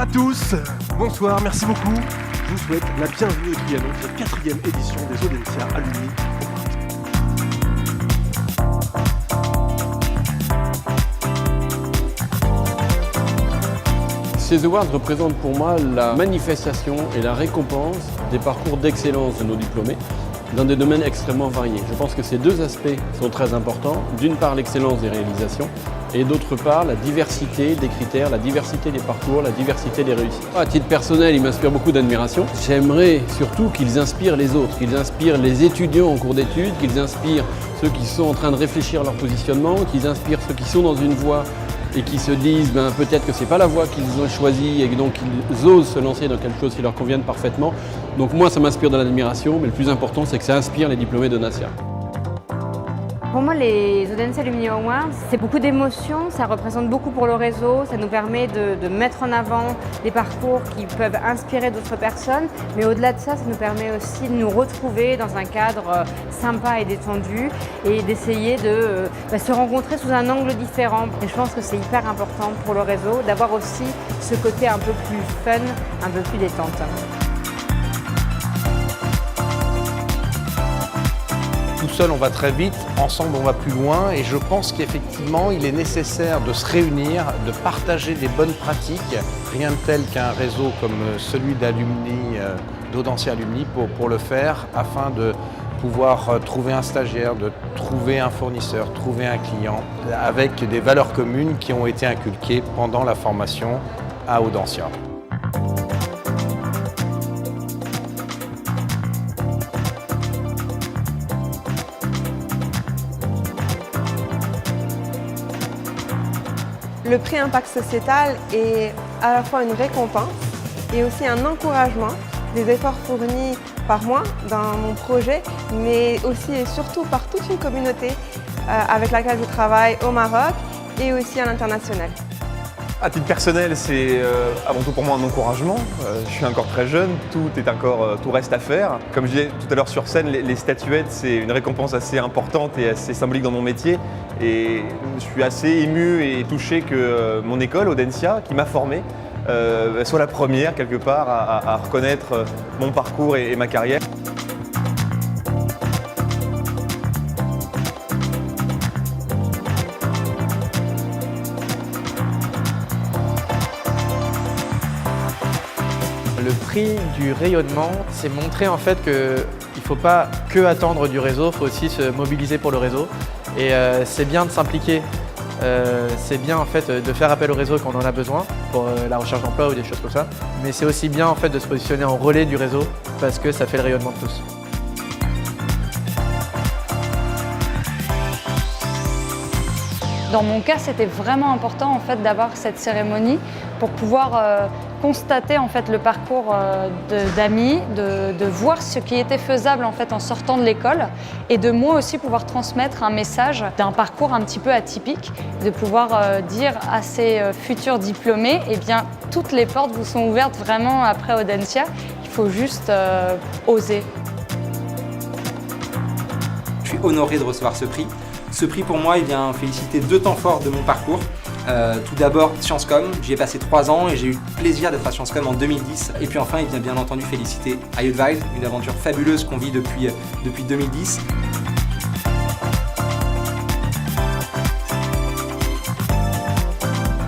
à tous, bonsoir, merci beaucoup. Je vous souhaite la bienvenue au Trianon, cette 4e édition des Audencia Alumni. Ces awards représentent pour moi la manifestation et la récompense des parcours d'excellence de nos diplômés dans des domaines extrêmement variés. Je pense que ces deux aspects sont très importants. D'une part, l'excellence des réalisations et d'autre part, la diversité des critères, la diversité des parcours, la diversité des réussites. À titre personnel, ils m'inspirent beaucoup d'admiration. J'aimerais surtout qu'ils inspirent les autres, qu'ils inspirent les étudiants en cours d'études, qu'ils inspirent ceux qui sont en train de réfléchir à leur positionnement, qu'ils inspirent ceux qui sont dans une voie et qui se disent peut-être que ce n'est pas la voie qu'ils ont choisie et donc ils osent se lancer dans quelque chose qui leur convienne parfaitement. Donc moi, ça m'inspire de l'admiration, mais le plus important, c'est que ça inspire les diplômés d'Audencia. Pour moi, les Audencia Alumni Awards, c'est beaucoup d'émotions, ça représente beaucoup pour le réseau, ça nous permet de mettre en avant des parcours qui peuvent inspirer d'autres personnes, mais au-delà de ça, ça nous permet aussi de nous retrouver dans un cadre sympa et détendu et d'essayer de se rencontrer sous un angle différent. Et je pense que c'est hyper important pour le réseau d'avoir aussi ce côté un peu plus fun, un peu plus détente. Tout seul, on va très vite, ensemble, on va plus loin et je pense qu'effectivement, il est nécessaire de se réunir, de partager des bonnes pratiques. Rien de tel qu'un réseau comme celui d'Audencia Alumni pour le faire afin de pouvoir trouver un stagiaire, de trouver un fournisseur, trouver un client avec des valeurs communes qui ont été inculquées pendant la formation à Audencia. Le prix Impact Sociétal est à la fois une récompense et aussi un encouragement des efforts fournis par moi dans mon projet, mais aussi et surtout par toute une communauté avec laquelle je travaille au Maroc et aussi à l'international. À titre personnel, c'est avant tout pour moi un encouragement. Je suis encore très jeune, tout reste à faire. Comme je disais tout à l'heure sur scène, les statuettes, c'est une récompense assez importante et assez symbolique dans mon métier. Et je suis assez ému et touché que mon école, Audencia, qui m'a formé, soit la première quelque part à reconnaître mon parcours et ma carrière. Le prix du rayonnement, c'est montrer en fait qu'il ne faut pas que attendre du réseau, il faut aussi se mobiliser pour le réseau. Et c'est bien de s'impliquer, c'est bien en fait de faire appel au réseau quand on en a besoin pour la recherche d'emploi ou des choses comme ça. Mais c'est aussi bien en fait de se positionner en relais du réseau parce que ça fait le rayonnement de tous. Dans mon cas, c'était vraiment important en fait d'avoir cette cérémonie pour pouvoir constater en fait le parcours d'amis, de voir ce qui était faisable en fait en sortant de l'école et de moi aussi pouvoir transmettre un message d'un parcours un petit peu atypique, de pouvoir dire à ces futurs diplômés, eh bien toutes les portes vous sont ouvertes vraiment après Audencia, il faut juste oser. Je suis honoré de recevoir ce prix. Ce prix pour moi, il vient féliciter 2 temps forts de mon parcours. Tout d'abord Sciences Com, j'y ai passé 3 ans et j'ai eu le plaisir d'être à Sciences Com en 2010. Et puis enfin, il vient bien entendu féliciter Ayodvile, une aventure fabuleuse qu'on vit depuis 2010.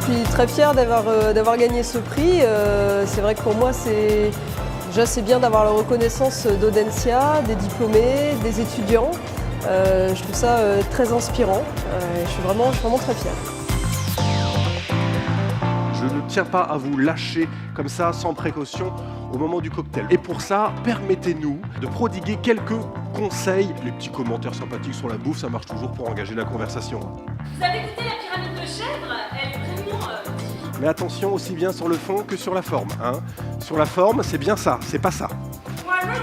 Je suis très fière d'avoir gagné ce prix. C'est vrai que pour moi, c'est bien d'avoir la reconnaissance d'Audencia, des diplômés, des étudiants. Je trouve ça très inspirant. Je suis vraiment très fière. Je ne tiens pas à vous lâcher comme ça, sans précaution, au moment du cocktail. Et pour ça, permettez-nous de prodiguer quelques conseils. Les petits commentaires sympathiques sur la bouffe, ça marche toujours pour engager la conversation. Vous avez goûté la pyramide de chèvre? Elle est vraiment divine. Mais attention, aussi bien sur le fond que sur la forme. Sur la forme, c'est bien ça, c'est pas ça. Moi, je veux